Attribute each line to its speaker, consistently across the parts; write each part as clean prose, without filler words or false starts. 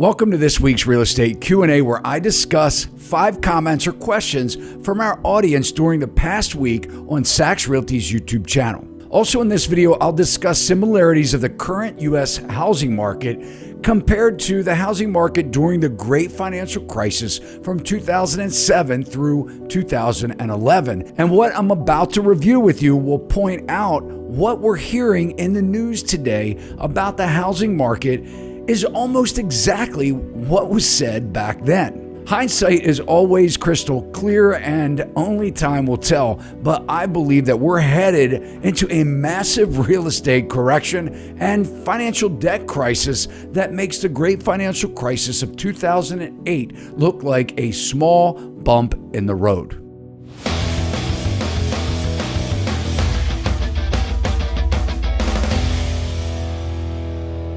Speaker 1: Welcome to this week's Real Estate Q&A, where I discuss 5 comments or questions from our audience during the past week on Sachs Realty's YouTube channel. Also in this video, I'll discuss similarities of the current U.S. housing market compared to the housing market during the Great Financial Crisis from 2007 through 2011. And what I'm about to review with you will point out what we're hearing in the news today about the housing market is almost exactly what was said back then. Hindsight is always crystal clear and only time will tell, but I believe that we're headed into a massive real estate correction and financial debt crisis that makes the Great Financial Crisis of 2008 look like a small bump in the road.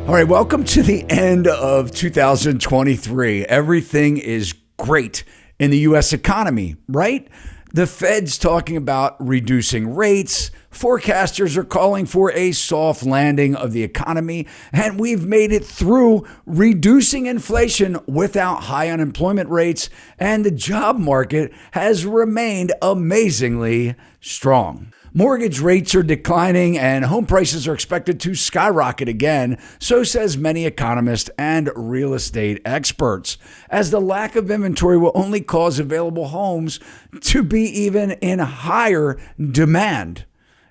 Speaker 1: All right, welcome to the end of 2023. Everything is great in the U.S. economy, right? The Fed's talking about reducing rates. Forecasters are calling for a soft landing of the economy, and we've made it through reducing inflation without high unemployment rates, and the job market has remained amazingly strong. Mortgage rates are declining and home prices are expected to skyrocket again, so says many economists and real estate experts, as the lack of inventory will only cause available homes to be even in higher demand.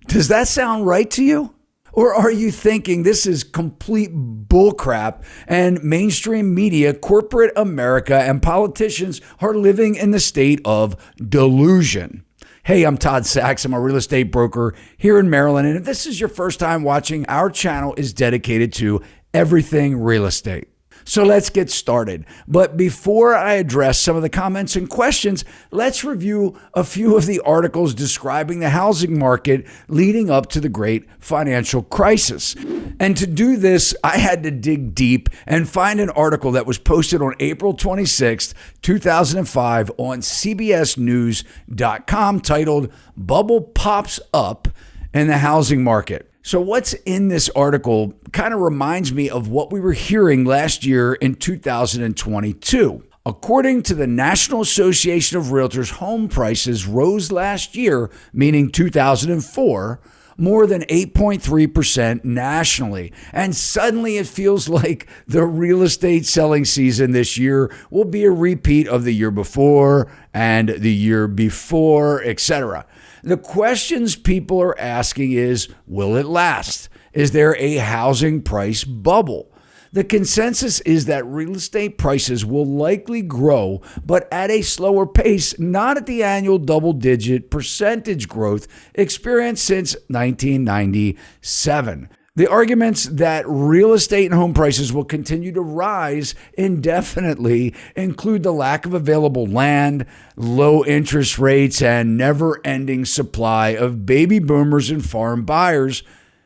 Speaker 1: Does that sound right to you? Or are you thinking this is complete bullcrap and mainstream media, corporate America, and politicians are living in the state of delusion? Hey, I'm Todd Sachs. I'm a real estate broker here in Maryland. And if this is your first time watching, our channel is dedicated to everything real estate. So let's get started. But before I address some of the comments and questions, let's review a few of the articles describing the housing market leading up to the Great Financial Crisis. And to do this, I had to dig deep and find an article that was posted on April 26th, 2005 on CBSNews.com titled "Bubble Pops Up in the Housing Market." So what's in this article kind of reminds me of what we were hearing last year in 2022. According to the National Association of Realtors, home prices rose last year, meaning 2004, more than 8.3% nationally. And suddenly it feels like the real estate selling season this year will be a repeat of the year before and the year before, etc. The questions people are asking is, will it last? Is there a housing price bubble? The consensus is that real estate prices will likely grow, but at a slower pace, not at the annual double-digit percentage growth experienced since 1997. The arguments that real estate and home prices will continue to rise indefinitely include the lack of available land, low interest rates, and never-ending supply of baby boomers and foreign buyers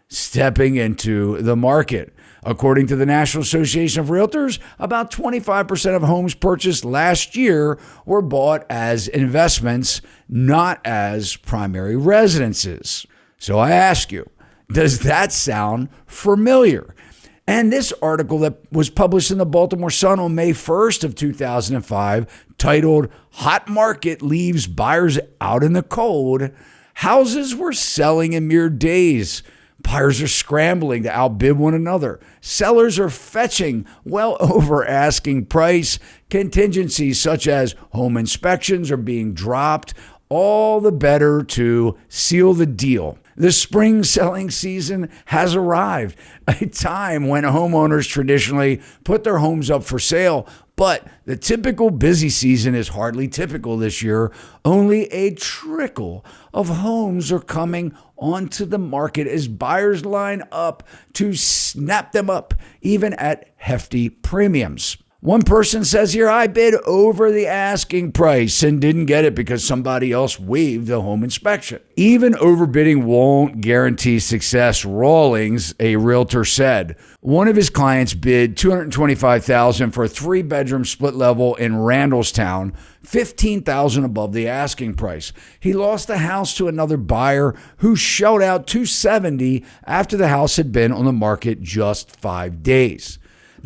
Speaker 1: stepping into the market. According to the National Association of Realtors, about 25% of homes purchased last year were bought as investments, not as primary residences. So I ask you, does that sound familiar? And this article that was published in the Baltimore Sun on May 1st of 2005, titled "Hot Market Leaves Buyers Out in the Cold," houses were selling in mere days. Buyers are scrambling to outbid one another. Sellers are fetching well over asking price. Contingencies such as home inspections are being dropped, all the better to seal the deal. The spring selling season has arrived, a time when homeowners traditionally put their homes up for sale. But the typical busy season is hardly typical this year. Only a trickle of homes are coming onto the market as buyers line up to snap them up, even at hefty premiums. One person says here, I bid over the asking price and didn't get it because somebody else waived the home inspection. Even overbidding won't guarantee success, Rawlings, a realtor, said. One of his clients bid $225,000 for a 3-bedroom split level in Randallstown, $15,000 above the asking price. He lost the house to another buyer who shelled out $270,000 after the house had been on the market just 5 days.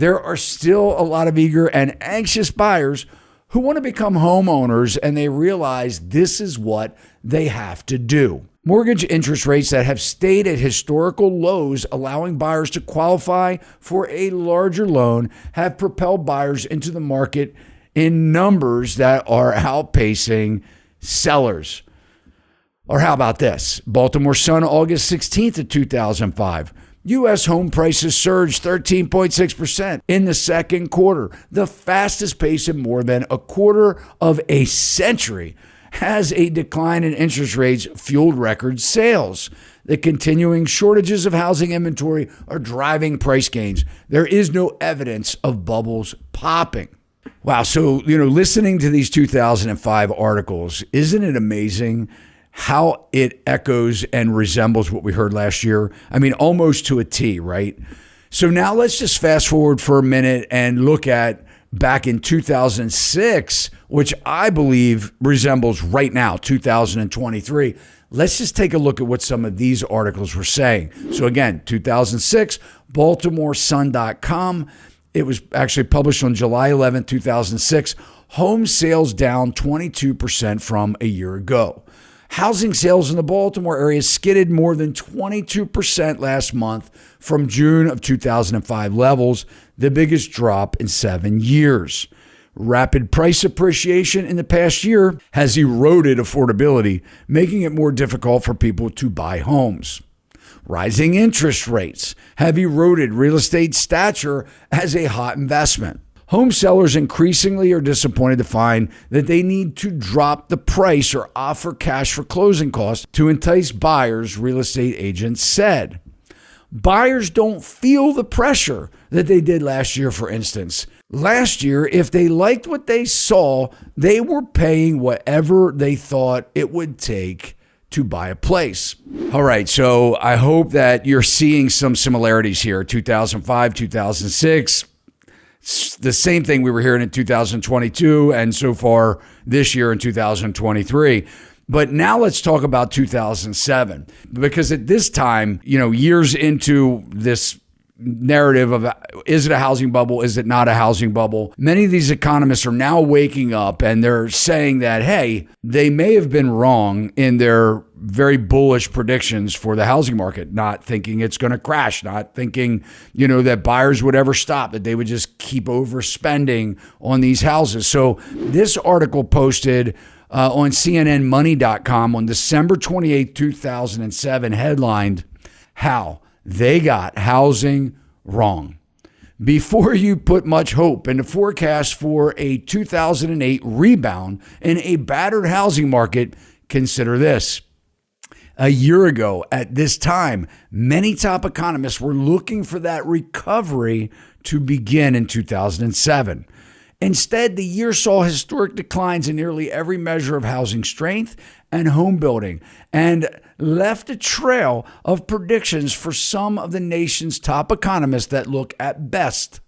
Speaker 1: there are still a lot of eager and anxious buyers who want to become homeowners, and they realize this is what they have to do. Mortgage interest rates that have stayed at historical lows, allowing buyers to qualify for a larger loan, have propelled buyers into the market in numbers that are outpacing sellers. Or how about this? Baltimore Sun, August 16th of 2005. U.S. home prices surged 13.6% in the second quarter, the fastest pace in more than a quarter of a century, as a decline in interest rates fueled record sales. The continuing shortages of housing inventory are driving price gains. There is no evidence of bubbles popping. Wow. So, listening to these 2005 articles, isn't it amazing how it echoes and resembles what we heard last year? I mean, almost to a T, right? So now let's just fast forward for a minute and look at back in 2006, which I believe resembles right now, 2023. Let's just take a look at what some of these articles were saying. So again, 2006, BaltimoreSun.com. It was actually published on July 11, 2006. Home sales down 22% from a year ago. Housing sales in the Baltimore area skidded more than 22% last month from June of 2005 levels, the biggest drop in 7 years. Rapid price appreciation in the past year has eroded affordability, making it more difficult for people to buy homes. Rising interest rates have eroded real estate stature as a hot investment. Home sellers increasingly are disappointed to find that they need to drop the price or offer cash for closing costs to entice buyers, real estate agents said. Buyers don't feel the pressure that they did last year, for instance. Last year, if they liked what they saw, they were paying whatever they thought it would take to buy a place. All right, so I hope that you're seeing some similarities here. 2005, 2006. It's the same thing we were hearing in 2022 and so far this year in 2023. But now let's talk about 2007, because at this time, years into this narrative of is it a housing bubble? Is it not a housing bubble? Many of these economists are now waking up and they're saying that, hey, they may have been wrong in their very bullish predictions for the housing market, not thinking it's going to crash, not thinking, that buyers would ever stop, that they would just keep overspending on these houses. So this article posted on CNNmoney.com on December 28, 2007, headlined, How They Got Housing Wrong. Before you put much hope in the forecast for a 2008 rebound in a battered housing market, consider this. A year ago at this time, many top economists were looking for that recovery to begin in 2007. Instead, the year saw historic declines in nearly every measure of housing strength and home building, and left a trail of predictions for some of the nation's top economists that look at best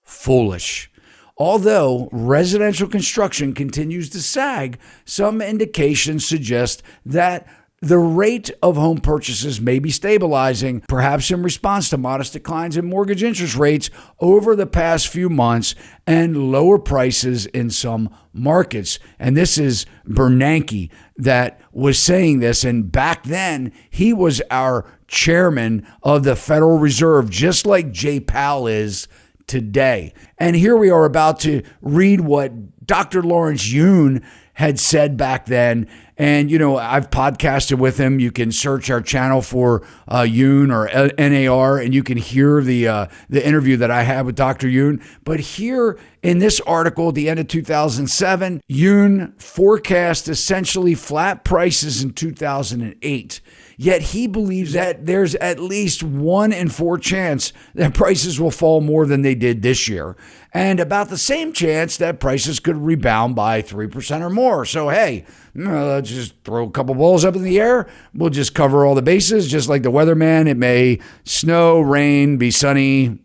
Speaker 1: foolish. Although residential construction continues to sag, some indications suggest that the rate of home purchases may be stabilizing, perhaps in response to modest declines in mortgage interest rates over the past few months and lower prices in some markets. And this is Bernanke that was saying this. And back then, he was our chairman of the Federal Reserve, just like Jay Powell is today. And here we are about to read what Dr. Lawrence Yun had said back then. And, I've podcasted with him. You can search our channel for Yoon or NAR, and you can hear the interview that I had with Dr. Yoon. But here in this article, at the end of 2007, Yoon forecast essentially flat prices in 2008. Yet he believes that there's at least 1 in 4 chance that prices will fall more than they did this year, and about the same chance that prices could rebound by 3% or more. So, hey, let's just throw a couple balls up in the air. We'll just cover all the bases, just like the weatherman. It may snow, rain, be sunny.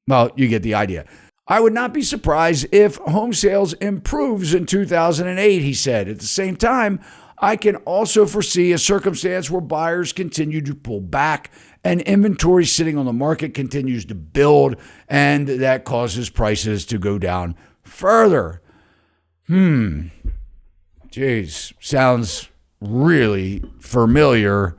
Speaker 1: Well, you get the idea. I would not be surprised if home sales improves in 2008, he said. At the same time, I can also foresee a circumstance where buyers continue to pull back and inventory sitting on the market continues to build, and that causes prices to go down further. Geez, sounds really familiar,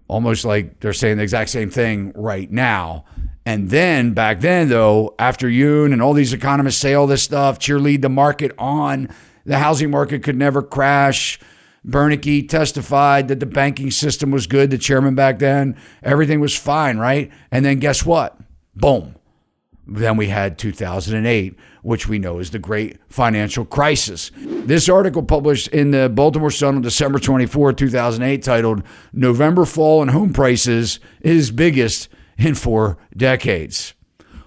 Speaker 1: almost like they're saying the exact same thing right now. And then back then, though, after Yoon and all these economists say all this stuff, cheerlead the market on, the housing market could never crash. Bernanke testified that the banking system was good, the chairman back then. Everything was fine, right? And then guess what? Boom. Then we had 2008, which we know is the great financial crisis. This article published in the Baltimore Sun on December 24, 2008, titled November Fall in Home Prices is Biggest in 4 Decades.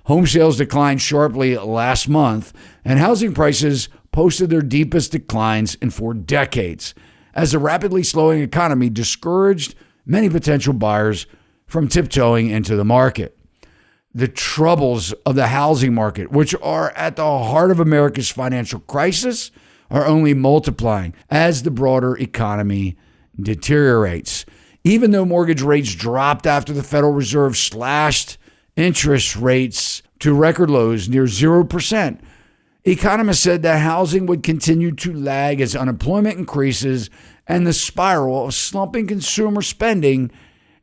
Speaker 1: Home sales declined sharply last month, and housing prices posted their deepest declines in 4 decades, as the rapidly slowing economy discouraged many potential buyers from tiptoeing into the market. The troubles of the housing market, which are at the heart of America's financial crisis, are only multiplying as the broader economy deteriorates. Even though mortgage rates dropped after the Federal Reserve slashed interest rates to record lows near 0%, economists said that housing would continue to lag as unemployment increases and the spiral of slumping consumer spending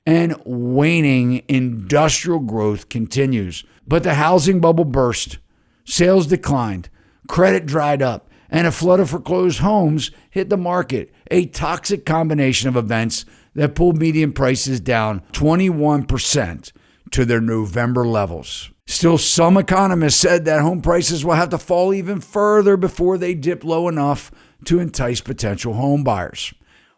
Speaker 1: and waning industrial growth continues. But the housing bubble burst, sales declined, credit dried up, and a flood of foreclosed homes hit the market, a toxic combination of events that pulled median prices down 21% to their November levels. Still, some economists said that home prices will have to fall even further before they dip low enough to entice potential home buyers.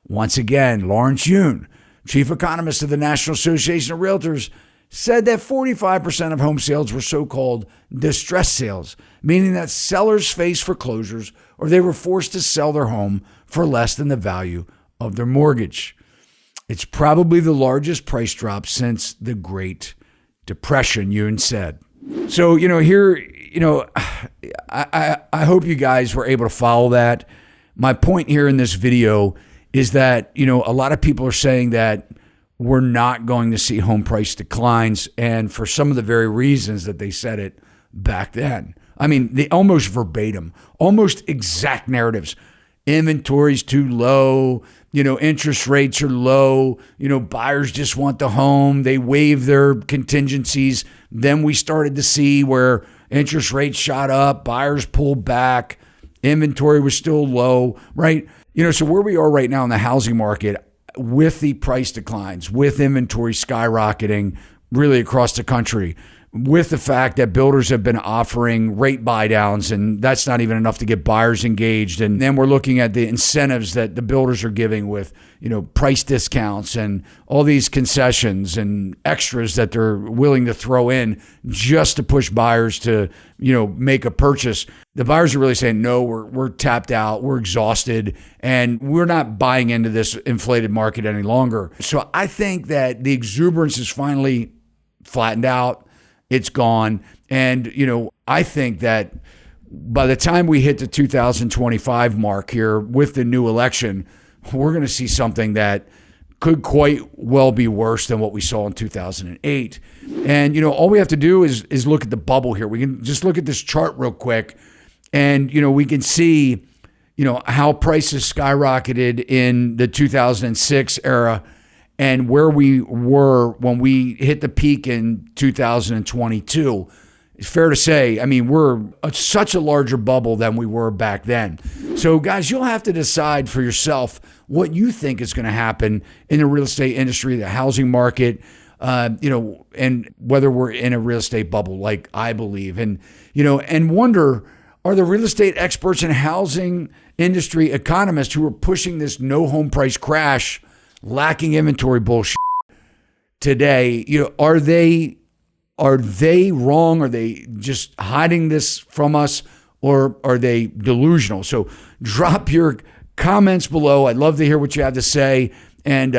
Speaker 1: Once again, Lawrence Yun, chief economist of the National Association of Realtors, said that 45% of home sales were so-called distress sales, meaning that sellers faced foreclosures or they were forced to sell their home for less than the value of their mortgage. It's probably the largest price drop since the Great Depression, Yoon said. So, here, I hope you guys were able to follow that. My point here in this video is that, a lot of people are saying that we're not going to see home price declines, and for some of the very reasons that they said it back then. I mean, they almost verbatim, almost exact narratives. Inventory's too low, interest rates are low, buyers just want the home, they waive their contingencies. Then we started to see where interest rates shot up, buyers pulled back, inventory was still low, right? So where we are right now in the housing market with the price declines, with inventory skyrocketing really across the country, with the fact that builders have been offering rate buy downs, and that's not even enough to get buyers engaged. And then we're looking at the incentives that the builders are giving with, price discounts and all these concessions and extras that they're willing to throw in just to push buyers to, make a purchase. The buyers are really saying, no, we're tapped out, we're exhausted, and we're not buying into this inflated market any longer. So I think that the exuberance is finally flattened out. It's gone. And, I think that by the time we hit the 2025 mark here with the new election, we're going to see something that could quite well be worse than what we saw in 2008. And, all we have to do is look at the bubble here. We can just look at this chart real quick and, we can see, how prices skyrocketed in the 2006 era and where we were when we hit the peak in 2022. It's fair to say, we're such a larger bubble than we were back then. So guys, you'll have to decide for yourself what you think is going to happen in the real estate industry, the housing market, and whether we're in a real estate bubble like I believe. And, and wonder, are the real estate experts and housing industry economists who are pushing this no home price crash, lacking inventory bullshit today, are they wrong? Are they just hiding this from us, or are they delusional? So drop your comments below. I'd love to hear what you have to say. And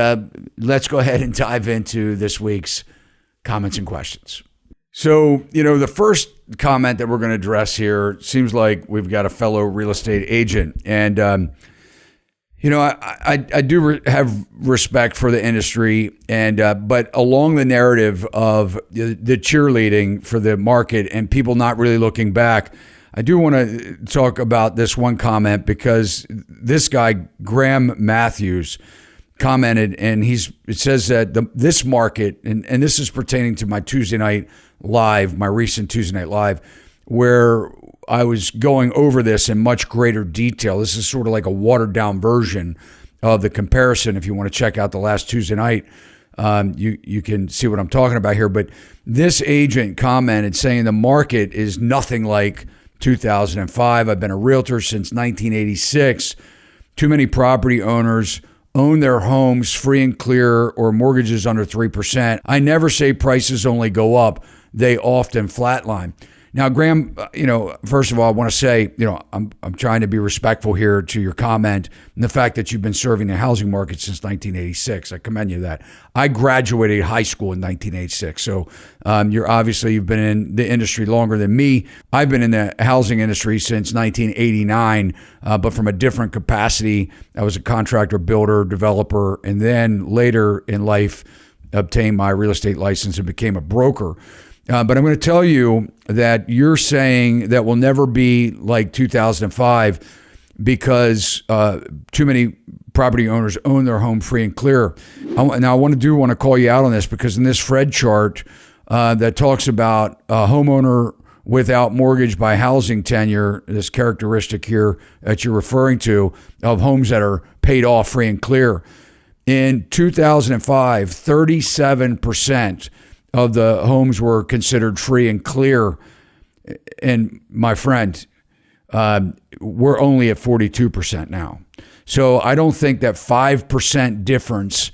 Speaker 1: let's go ahead and dive into this week's comments and questions. So, the first comment that we're going to address here seems like we've got a fellow real estate agent. And I do have respect for the industry, and but along the narrative of the cheerleading for the market and people not really looking back, I do want to talk about this one comment, because this guy, Graham Matthews, commented, and it says that this market, and this is pertaining to my Tuesday night live, my recent Tuesday night live, where I was going over this in much greater detail. This is sort of like a watered down version of the comparison. If you want to check out the last Tuesday night, you can see what I'm talking about here. But this agent commented saying the market is nothing like 2005. I've been a realtor since 1986. Too many property owners own their homes free and clear, or mortgages under 3%. I never say prices only go up. They often flatline. Now, Graham, first of all, I want to say, I'm trying to be respectful here to your comment and the fact that you've been serving the housing market since 1986. I commend you that. I graduated high school in 1986. So you've been in the industry longer than me. I've been in the housing industry since 1989, but from a different capacity. I was a contractor, builder, developer, and then later in life obtained my real estate license and became a broker. But I'm going to tell you that you're saying that will never be like 2005 because too many property owners own their home free and clear. Now, I want to call you out on this, because in this Fred chart that talks about a homeowner without mortgage by housing tenure, this characteristic here that you're referring to of homes that are paid off free and clear. In 2005, 37% of the homes were considered free and clear. And my friend, we're only at 42% now. So I don't think that 5% difference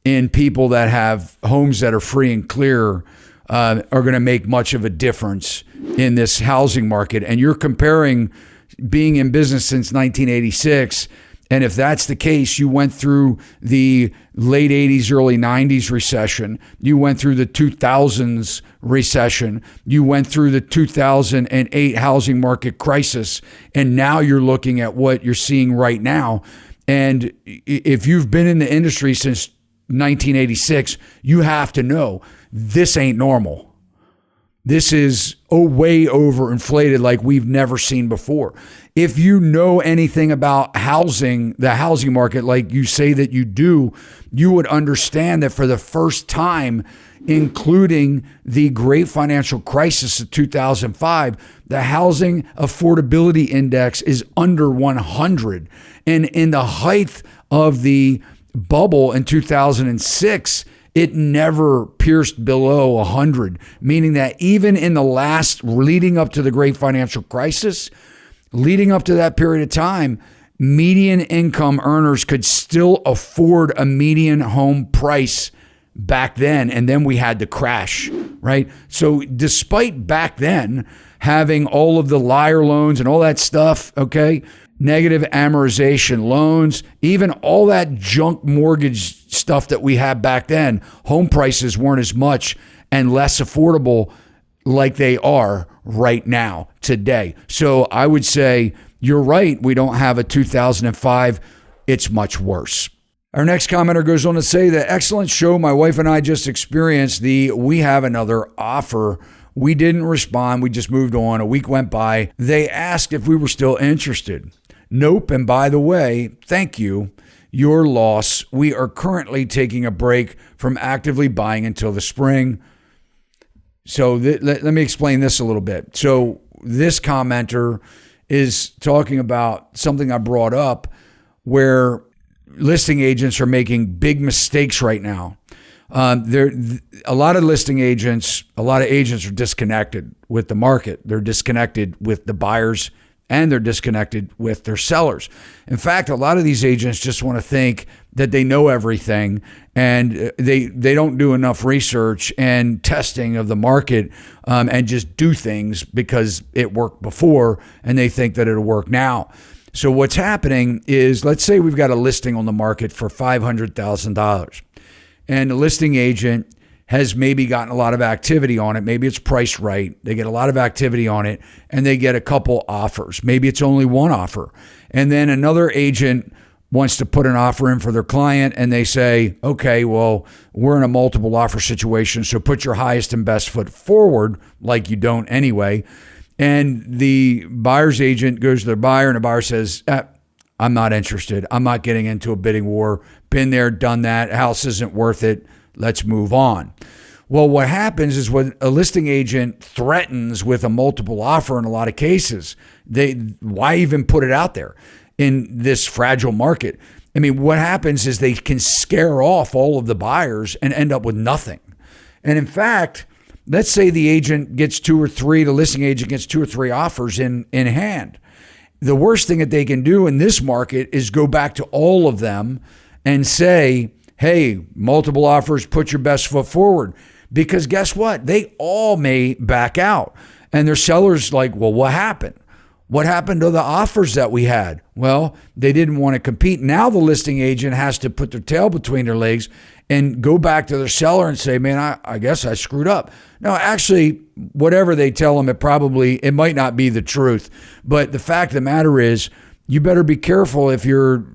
Speaker 1: in people that have homes that are free and clear are going to make much of a difference in this housing market. And you're comparing being in business since 1986. And if that's the case, you went through the late 80s, early 90s recession. You went through the 2000s recession. You went through the 2008 housing market crisis. And now you're looking at what you're seeing right now. And if you've been in the industry since 1986, you have to know this ain't normal. This is way overinflated like we've never seen before. If you know anything about housing, the housing market, like you say that you do, you would understand that for the first time, including the great financial crisis of 2005, the housing affordability index is under 100. And in the height of the bubble in 2006, it never pierced below 100, meaning that even in the last, leading up to the great financial crisis, leading up to that period of time, median income earners could still afford a median home price back then. And then we had the crash, right? So despite back then having all of the liar loans and all that stuff, okay, negative amortization loans, even all that junk mortgage stuff that we had back then, home prices weren't as much and less affordable like they are right now today. So I would say you're right. We don't have a 2005. It's much worse. Our next commenter goes on to say, the excellent show my wife and I just experienced, we have another offer. We didn't respond. We just moved on. A week went by. They asked if we were still interested. Nope. And by the way, thank you. Your loss. We are currently taking a break from actively buying until the spring. So let me explain this a little bit. So this commenter is talking about something I brought up where listing agents are making big mistakes right now. A lot of agents are disconnected with the market. They're disconnected with the buyers and they're disconnected with their sellers. In fact, a lot of these agents just want to think that they know everything and they don't do enough research and testing of the market and just do things because it worked before and they think that it'll work now. So what's happening is, let's say we've got a listing on the market for $500,000 and the listing agent has maybe gotten a lot of activity on it. Maybe it's priced right. They get a lot of activity on it and they get a couple offers. Maybe it's only one offer. And then another agent wants to put an offer in for their client and they say, okay, well, we're in a multiple offer situation, so put your highest and best foot forward, like you don't anyway. And the buyer's agent goes to their buyer and the buyer says, I'm not interested. I'm not getting into a bidding war. Been there, done that. House isn't worth it. Let's move on. Well, what happens is when a listing agent threatens with a multiple offer in a lot of cases, why even put it out there in this fragile market? I mean, what happens is they can scare off all of the buyers and end up with nothing. And in fact, let's say the agent gets the listing agent gets 2 or 3 offers in hand. The worst thing that they can do in this market is go back to all of them and say, hey, multiple offers, put your best foot forward. Because guess what? They all may back out. And their seller's like, well, what happened? What happened to the offers that we had? Well, they didn't want to compete. Now the listing agent has to put their tail between their legs and go back to their seller and say, man, I guess I screwed up. No, actually, whatever they tell them, it might not be the truth. But the fact of the matter is, you better be careful if you're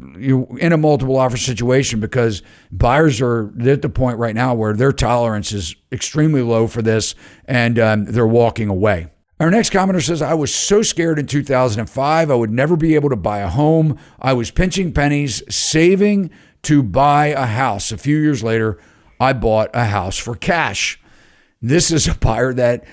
Speaker 1: in a multiple offer situation, because buyers are at the point right now where their tolerance is extremely low for this, and they're walking away. Our next commenter says, I was so scared in 2005 I would never be able to buy a home. I was pinching pennies, saving to buy a house. A few years later, I bought a house for cash. This is a buyer that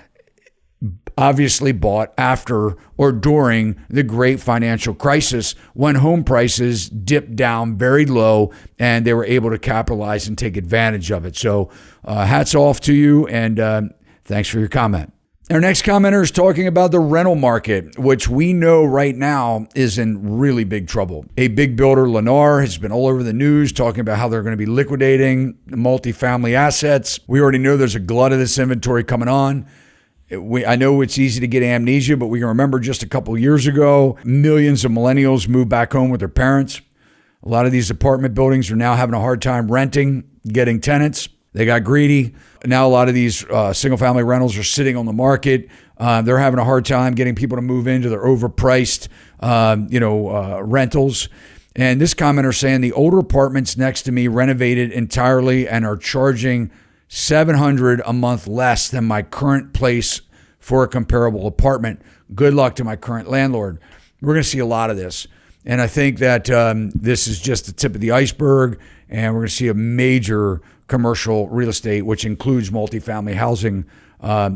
Speaker 1: obviously bought after or during the great financial crisis when home prices dipped down very low and they were able to capitalize and take advantage of it. So hats off to you, and thanks for your comment. Our next commenter is talking about the rental market, which we know right now is in really big trouble. A big builder, Lennar, has been all over the news talking about how they're going to be liquidating multifamily assets. We already know there's a glut of this inventory coming on. I know it's easy to get amnesia, but we can remember just a couple of years ago, millions of millennials moved back home with their parents. A lot of these apartment buildings are now having a hard time renting, getting tenants. They got greedy. Now a lot of these single-family rentals are sitting on the market. They're having a hard time getting people to move into their overpriced, rentals. And this commenter saying the older apartments next to me renovated entirely and are charging $700 a month less than my current place for a comparable apartment. Good luck to my current landlord. We're going to see a lot of this. And I think that this is just the tip of the iceberg, and we're going to see a major commercial real estate, which includes multifamily housing,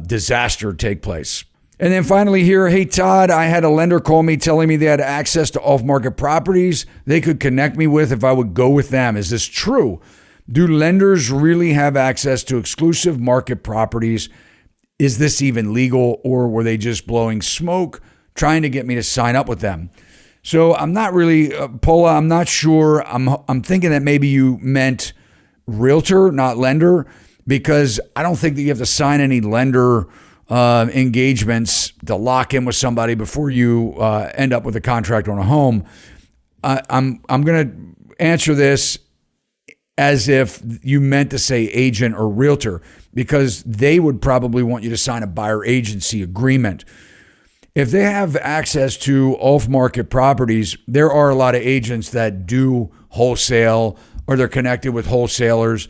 Speaker 1: disaster take place. And then finally here, hey, Todd, I had a lender call me telling me they had access to off-market properties they could connect me with if I would go with them. Is this true? Do lenders really have access to exclusive market properties? Is this even legal, or were they just blowing smoke trying to get me to sign up with them? So I'm not really, Paula, I'm not sure. I'm thinking that maybe you meant realtor, not lender, because I don't think that you have to sign any lender engagements to lock in with somebody before you end up with a contract on a home. I'm going to answer this as if you meant to say agent or realtor, because they would probably want you to sign a buyer agency agreement. If they have access to off-market properties, there are a lot of agents that do wholesale, or they're connected with wholesalers.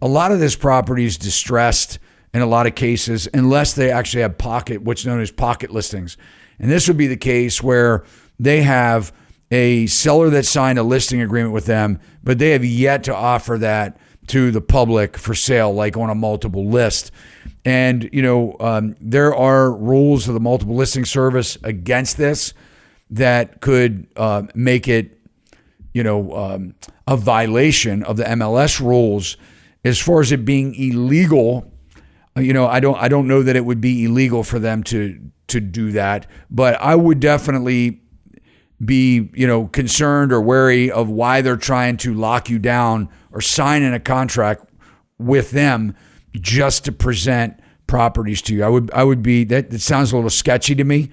Speaker 1: A lot of this property is distressed in a lot of cases, unless they actually have what's known as pocket listings. And this would be the case where they have a seller that signed a listing agreement with them, but they have yet to offer that to the public for sale, like on a multiple list. And, there are rules of the multiple listing service against this that could make it, a violation of the MLS rules. As far as it being illegal, I don't know that it would be illegal for them to do that, but I would definitely be, concerned or wary of why they're trying to lock you down or sign in a contract with them just to present properties to you. I would be, that sounds a little sketchy to me.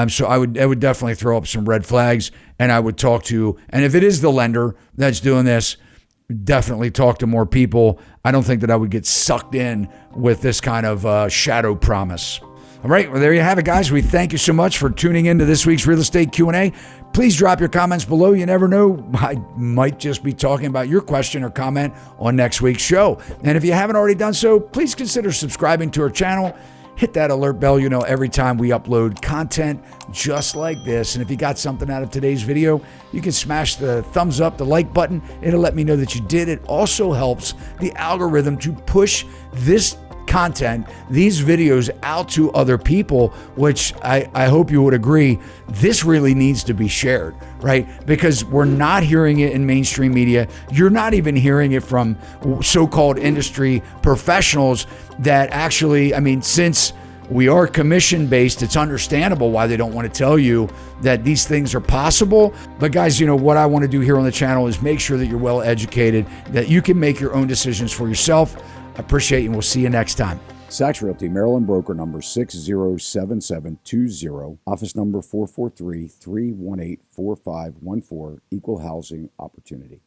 Speaker 1: So I would definitely throw up some red flags, and I would talk to, and if it is the lender that's doing this, definitely talk to more people. I don't think that I would get sucked in with this kind of shadow promise. All right, well, there you have it, guys. We thank you so much for tuning into this week's Real Estate Q&A. Please drop your comments below. You never know, I might just be talking about your question or comment on next week's show. And if you haven't already done so, please consider subscribing to our channel. Hit that alert bell, every time we upload content just like this. And if you got something out of today's video, you can smash the thumbs up, the like button. It'll let me know that you did. It also helps the algorithm to push this content, these videos out to other people, which I hope you would agree, this really needs to be shared, right? Because we're not hearing it in mainstream media. You're not even hearing it from so-called industry professionals that actually, since we are commission-based, it's understandable why they don't want to tell you that these things are possible. But guys, what I want to do here on the channel is make sure that you're well educated, that you can make your own decisions for yourself. I appreciate you, and we'll see you next time.
Speaker 2: Sachs Realty, Maryland broker number 607720, office number 443-318-4514, equal housing opportunity.